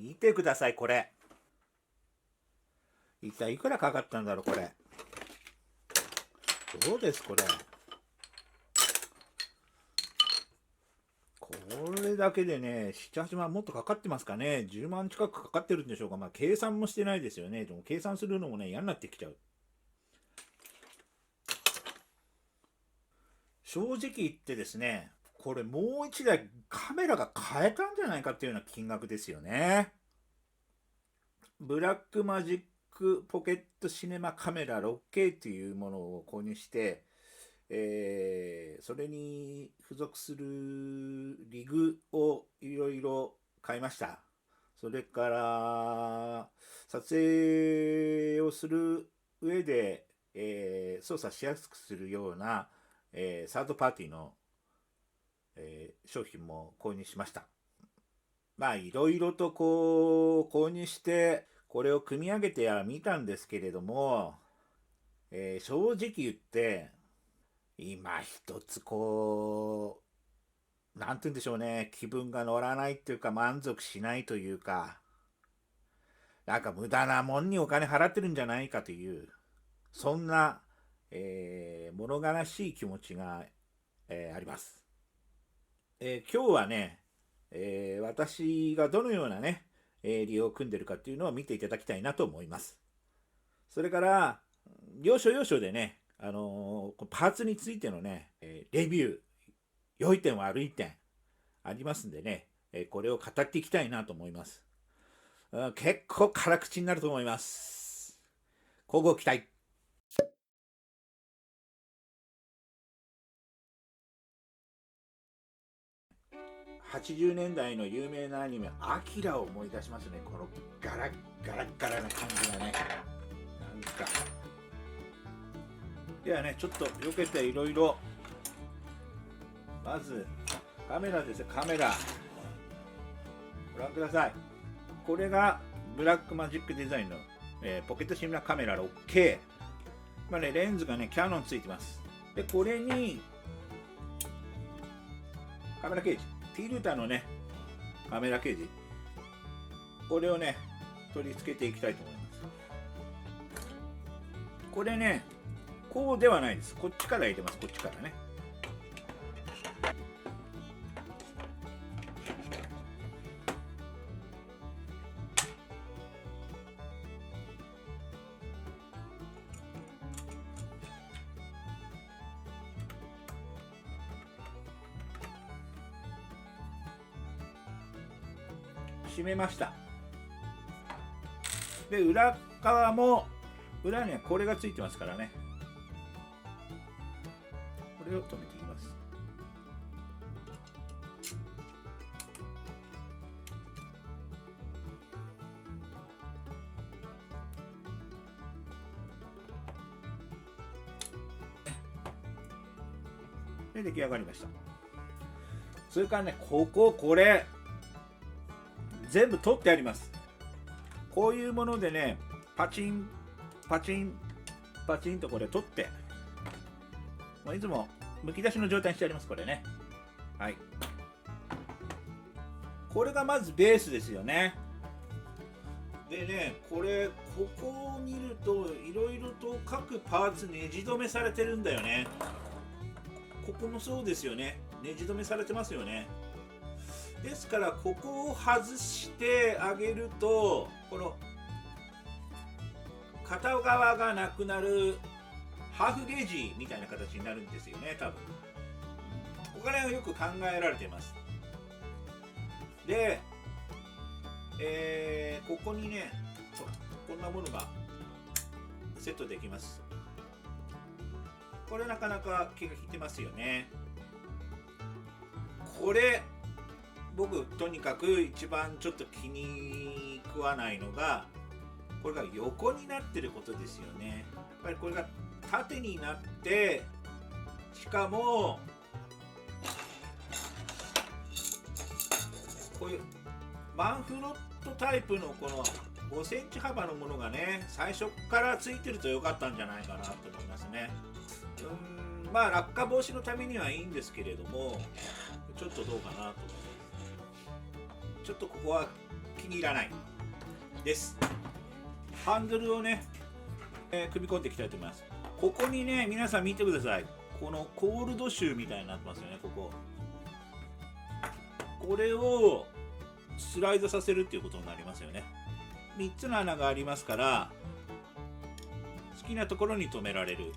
見てください、これ。一体いくらかかったんだろう、これ。どうです、これ。これだけでね、7、8万もっとかかってますかね。10万近くかかってるんでしょうか。まあ、計算もしてないですよね。でも、計算するのもね、嫌になってきちゃう。正直言ってですね、これもう一台カメラが買えたんじゃないかっていうような金額ですよね。ブラックマジックポケットシネマカメラ 6K というものを購入して、それに付属するリグをいろいろ買いました。それから撮影をする上で、操作しやすくするような、サードパーティーの、商品も購入しました。まあいろいろとこう購入してこれを組み上げてはみたんですけれども、正直言って今一つこうなんて言うんでしょうね、気分が乗らないっていうか満足しないというか、なんか無駄なもんにお金払ってるんじゃないかというそんな、物悲しい気持ちが、あります。今日はね、私がどのようなね、利用を組んでるかっていうのを見ていただきたいなと思います。それから、要所要所でね、パーツについてのね、レビュー、良い点悪い点ありますんでね、これを語っていきたいなと思います。結構辛口になると思います。交互期待。80年代の有名なアニメ「アキラ」を思い出しますね。このガラッガラッガラな感じがね、なんか。ではね、ちょっと避けていろいろ。まずカメラですよ、カメラご覧ください。これがブラックマジックデザインの、ポケットシネマカメラ 6K、まあね、レンズがねキャノンついてます。でこれにカメラケージ、ティルタのねカメラケージ、これをね取り付けていきたいと思います。これねこうではないです。こっちから入れます。こっちからね。閉めました。で裏側も、裏にはこれがついてますからね、これを止めていきます。で出来上がりました。それからね、これ全部取ってあります。こういうものでね、パチンパチンパチンとこれ取って、いつもむき出しの状態にしてあります。これね、はい、これがまずベースですよね。でね、ここを見るといろいろと各パーツネジ止めされてるんだよね。ここもそうですよね、ネジ止めされてますよね。ですからここを外してあげると、この片側がなくなるハーフゲージみたいな形になるんですよね、多分。お金はよく考えられています。で、ここにねこんなものがセットできます。これなかなか気が利いてますよね。これ僕とにかく一番ちょっと気に食わないのが、これが横になってることですよね。やっぱりこれが縦になって、しかもこういうマンフロットタイプのこの5センチ幅のものがね、最初からついてると良かったんじゃないかなと思いますね。まあ落下防止のためにはいいんですけれども、ちょっとどうかなと思います。ちょっとここは気に入らないです。ハンドルをね、組み込んでいきたいと思います。ここにね、皆さん見てください。このコールドシューみたいになってますよね、ここ。これをスライドさせるっていうことになりますよね。3つの穴がありますから、好きなところに止められる。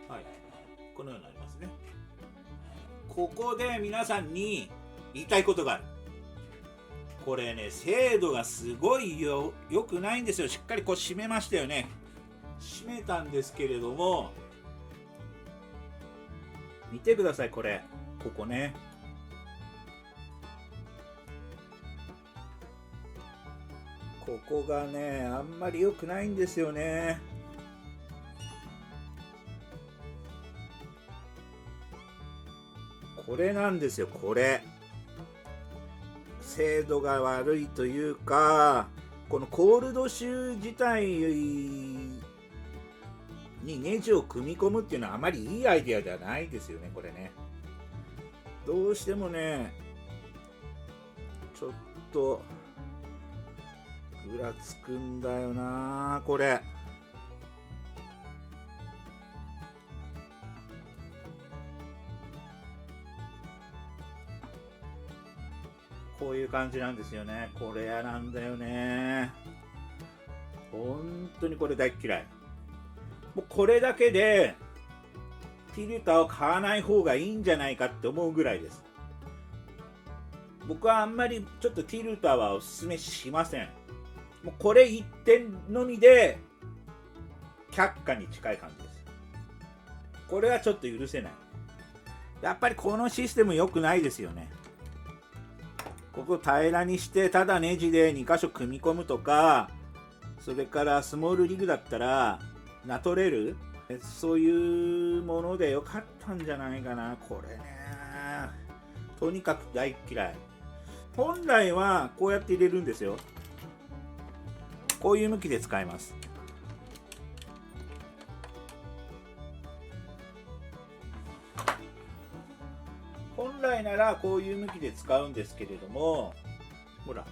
はい、このようになりますね。ここで皆さんに言いたいことがある。これね、精度がすごい良くないんですよ。しっかりこう締めましたよね。締めたんですけれども、見てください、これ。ここね。ここがね、あんまり良くないんですよね。これなんですよ、これ。精度が悪いというか、このコールドシュー自体にネジを組み込むっていうのはあまりいいアイデアではないですよね、これね。どうしてもね、ちょっとぐらつくんだよな、これ。こういう感じなんですよね。これ嫌なんだよね。本当にこれ大嫌い。もうこれだけでティルターを買わない方がいいんじゃないかって思うぐらいです。僕はあんまりちょっとティルターはおすすめしません。もうこれ1点のみで却下に近い感じです。これはちょっと許せない。やっぱりこのシステム良くないですよね。ここ平らにしてただネジで2箇所組み込むとか、それからスモールリグだったらナトレル、そういうものでよかったんじゃないかな。これね、とにかく大嫌い。本来はこうやって入れるんですよ。こういう向きで使います。本来ならこういう向きで使うんですけれども、ほら、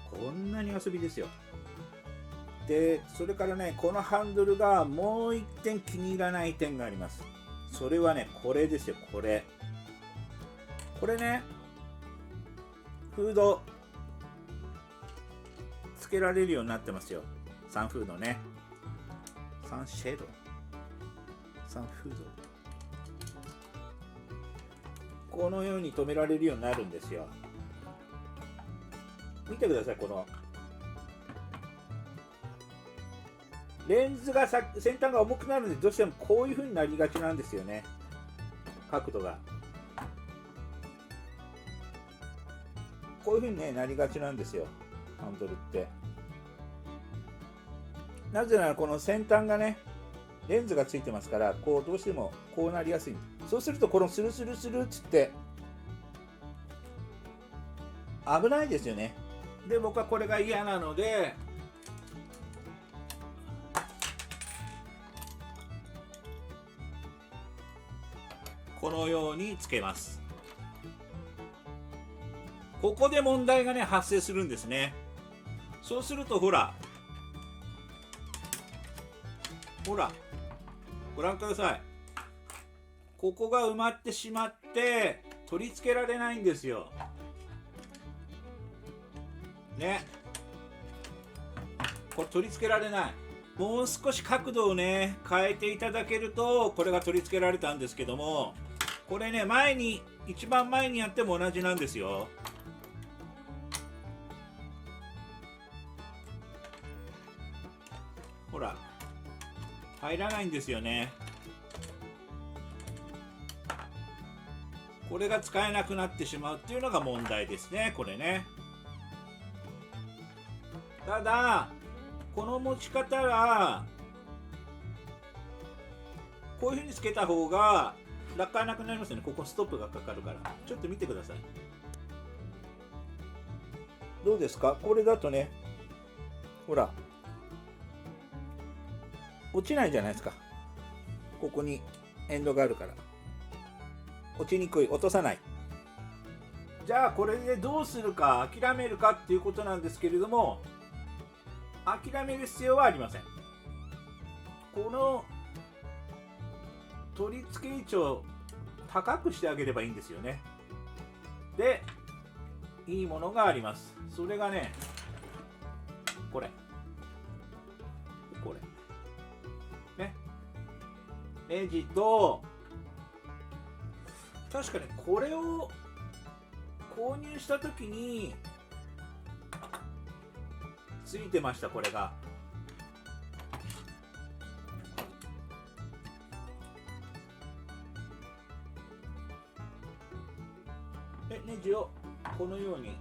こんなに遊びですよ。で、それからね、このハンドルがもう一点気に入らない点があります。それはね、これですよ、これ。これね、フードつけられるようになってますよ。サンフードね。サンシェード、サンフード。このように止められるようになるんですよ。見てください、このレンズが先端が重くなるので、どうしてもこういう風になりがちなんですよね。角度がこういう風にね、なりがちなんですよ、ハンドルって。なぜならこの先端がね、レンズがついてますから、こうどうしてもこうなりやすい。そうするとこのスルスルスルっつって危ないですよね。で、僕はこれが嫌なので、このようにつけます。ここで問題がね、発生するんですね。そうするとほらご覧ください。ここが埋まってしまって取り付けられないんですよね。これ取り付けられない。もう少し角度をね変えていただけるとこれが取り付けられたんですけども、これね、一番前にやっても同じなんですよ。ほら、入らないんですよね。これが使えなくなってしまうっていうのが問題ですね、これね。ただこの持ち方はこういう風につけた方が落下なくなりますよね。ここストップがかかるから。ちょっと見てください。どうですか、これだとね、ほら落ちないじゃないですか。ここにエンドがあるから落ちにくい、落とさない。じゃあこれでどうするか、諦めるかっていうことなんですけれども、諦める必要はありません。この取り付け位置を高くしてあげればいいんですよね。で、いいものがあります。それがね、これね、ネジと、確かねこれを購入した時についてました。これがネジをこのように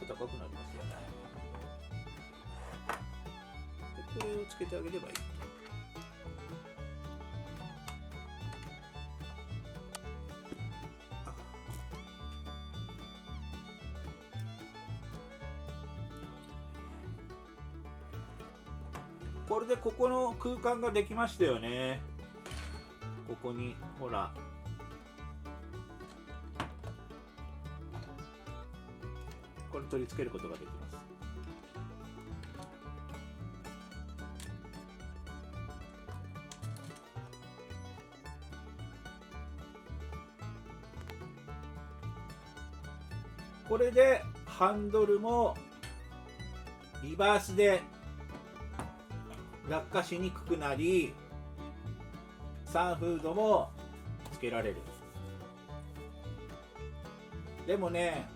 高くなりますよね。でこれをつけてあげればいい。これでここの空間ができましたよね。ここにほらこれ取り付けることができます。これでハンドルもリバースで落下しにくくなり、サンフードもつけられる。でもね、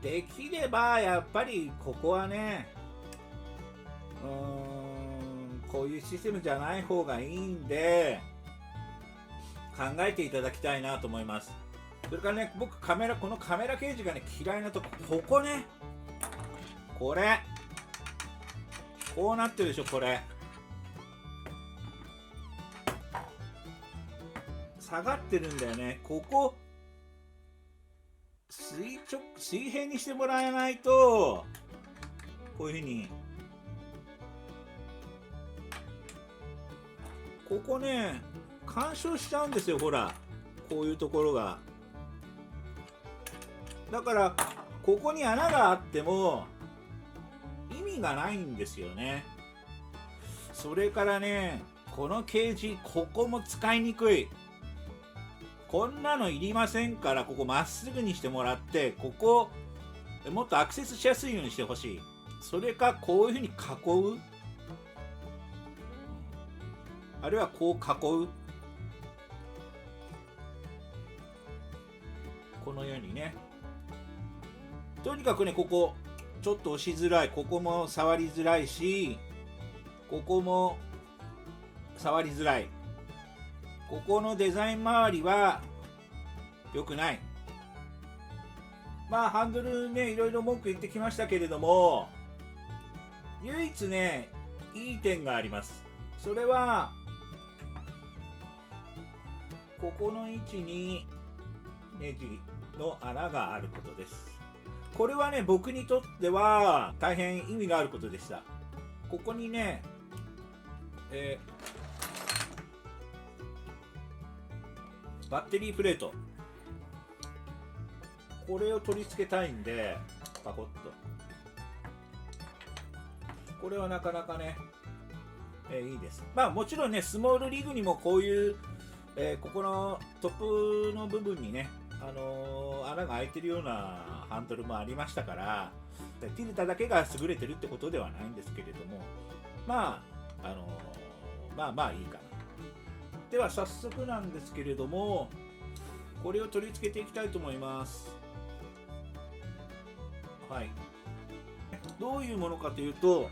できればやっぱりここはね、こういうシステムじゃない方がいいんで考えていただきたいなと思います。それからね、僕このカメラケージがね嫌いなとここね、これこうなってるでしょ。これ下がってるんだよね。ここ水平にしてもらえないと、こういうふうにここね干渉しちゃうんですよ。ほらこういうところが。だからここに穴があっても意味がないんですよね。それからね、このケージここも使いにくい。こんなのいりませんから、ここまっすぐにしてもらって、ここもっとアクセスしやすいようにしてほしい。それかこういうふうに囲う、あるいはこう囲う、このようにね。とにかくね、ここちょっと押しづらい。ここも触りづらいし、ここも触りづらい。ここのデザイン周りは良くない。まあハンドルね、いろいろ文句言ってきましたけれども、唯一ねいい点があります。それはここの位置にネジの穴があることです。これはね、僕にとっては大変意味があることでした。ここにね、バッテリープレート、これを取り付けたいんで、パコッとこれはなかなかね、いいです。まあもちろんね、スモールリグにもこういう、ここのトップの部分にね、穴が開いてるようなハンドルもありましたから、ティルタだけが優れてるってことではないんですけれども、まあまあいいかな。では早速なんですけれども、これを取り付けていきたいと思います。はい。どういうものかというと、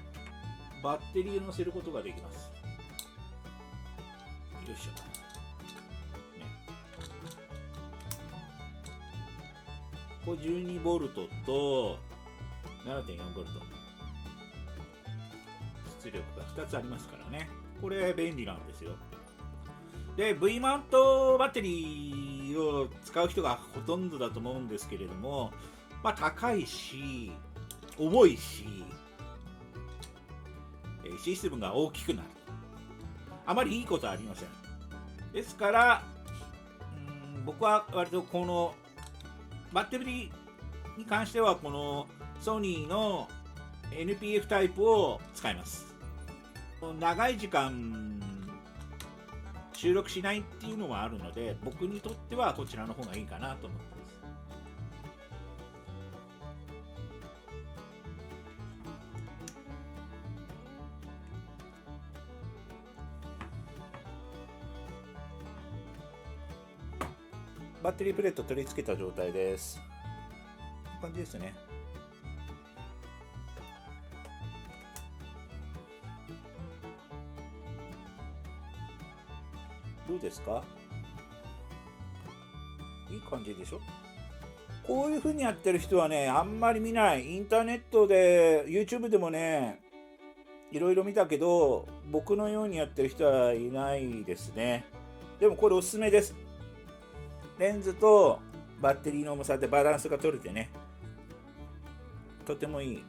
バッテリーを乗せることができます。よいしょ。これ12ボルトと、7.4 ボルト、出力が2つありますからね、これ便利なんですよ。で V マウントバッテリーを使う人がほとんどだと思うんですけれども、まあ、高いし重いし、システムが大きくなる、あまりいいことはありません。ですから僕は割とこのバッテリーに関してはこのソニーの NPF タイプを使います。長い時間収録しないっていうのはあるので、僕にとってはこちらの方がいいかなと思ってます。バッテリープレート取り付けた状態です。こんな感じですね。どうですか？いい感じでしょ？こういう風にやってる人はね、あんまり見ない。インターネットで YouTube でもね、いろいろ見たけど、僕のようにやってる人はいないですね。でもこれおすすめです。レンズとバッテリーの重さでバランスが取れてね、とてもいい。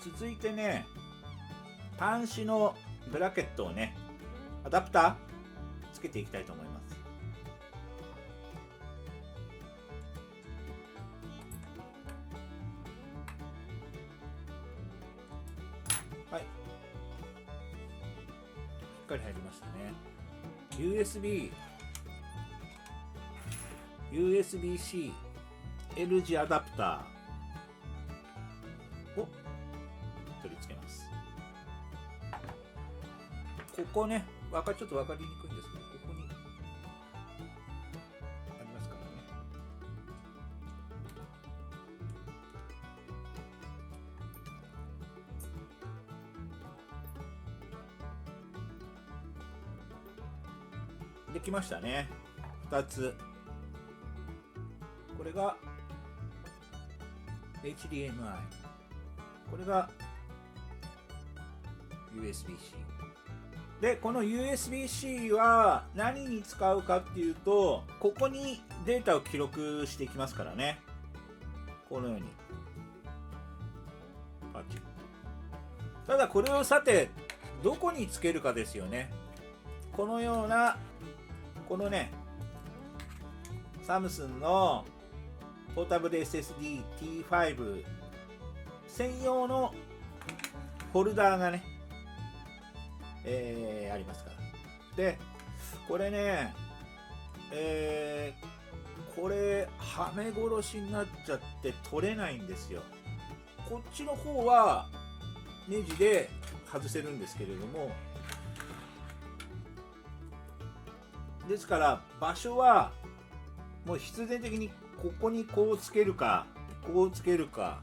続いてね、端子のブラケットをね、アダプターつけていきたいと思います。はい、しっかり入りましたね。USB-C L 字アダプターを取り付けます。ここね、ちょっと分かりにくいんですけど、ここにありますからね。できましたね。2つ。これが HDMI、 これが USB-C で、この USB-C は何に使うかっていうと、ここにデータを記録していきますからね。このようにパチッ。ただこれをさてどこにつけるかですよね。このような、このね、サムスンのポータブル SSD T5 専用のフォルダーがね、ありますから。で、これね、これはめ殺しになっちゃって取れないんですよ。こっちの方はネジで外せるんですけれども、ですから場所はもう必然的にここにこうつけるか、こうつけるか、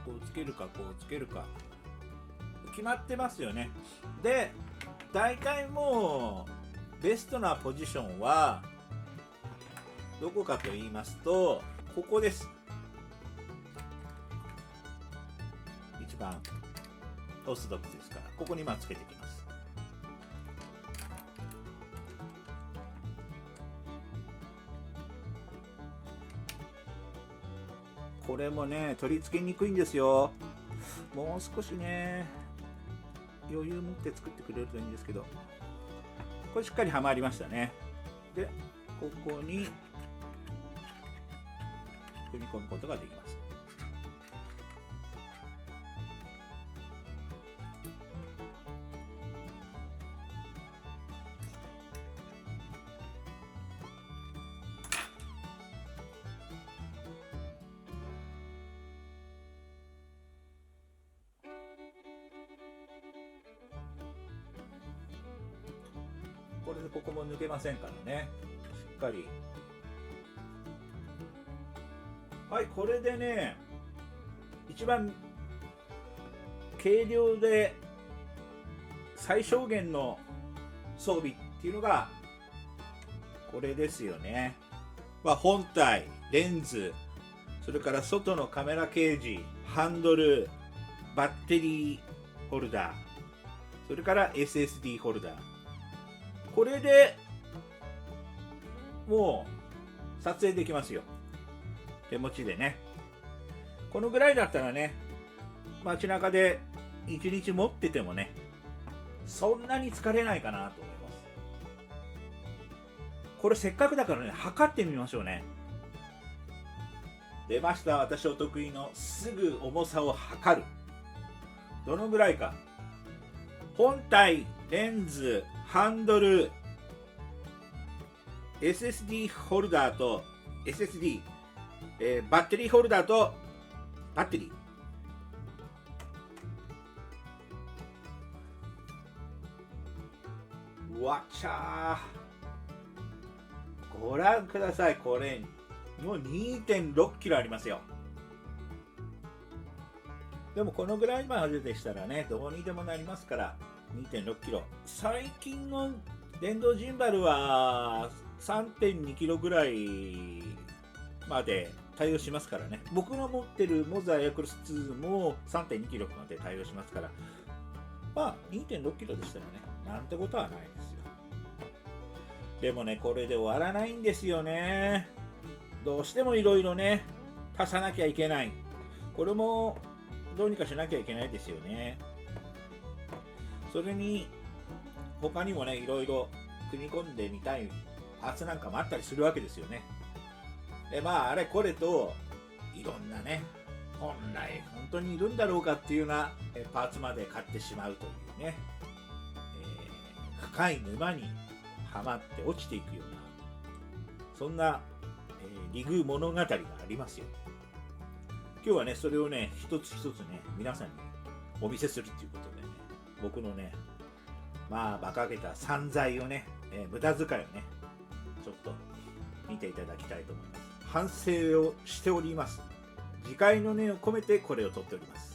こうつけるか、こうつけるか決まってますよね。で、大体もうベストなポジションはどこかと言いますと、ここです。一番オーソドックスですから、ここにつけていきます。これもね、取り付けにくいんですよ。もう少しね、余裕持って作ってくれるといいんですけど、これしっかりはまりましたね。で、ここに組み込むことができます。これでここも抜けませんからね、しっかりはい、これでね、一番軽量で最小限の装備っていうのがこれですよね。まあ、本体、レンズ、それから外のカメラケージ、ハンドル、バッテリーホルダー、それから SSD ホルダー。これでもう撮影できますよ。手持ちでね。このぐらいだったらね、街中で1日持っててもね、そんなに疲れないかなと思います。これせっかくだからね、測ってみましょうね。出ました、私お得意のすぐ重さを測る。どのぐらいか。本体、レンズ、ハンドル、SSD ホルダーと SSD、バッテリーホルダーとバッテリー。うわっちゃー。ご覧ください、これ。もう 2.6 キロありますよ。でもこのぐらいまででしたらね、どうにでもなりますから、2.6 キロ。最近の電動ジンバルは 3.2 キロぐらいまで対応しますからね。僕の持ってるモザエアクロス2も 3.2 キロまで対応しますから、まあ 2.6 キロでしたらね、なんてことはないですよ。でもね、これで終わらないんですよね。どうしてもいろいろね、足さなきゃいけない。これもどうにかしなきゃいけないですよね。それに他にもね、いろいろ組み込んでみたいパーツなんかもあったりするわけですよね。で、まああれこれといろんなね、本来本当にいるんだろうかっていうようなパーツまで買ってしまうというね、深い沼にはまって落ちていくような、そんな、リグ物語がありますよ。今日はね、それをね、一つ一つね、皆さんにお見せするっていうことでね、僕のね、まあ馬鹿げた散財をね、無駄遣いをね、ちょっと見ていただきたいと思います。反省をしております。自戒の念を込めてこれを撮っております。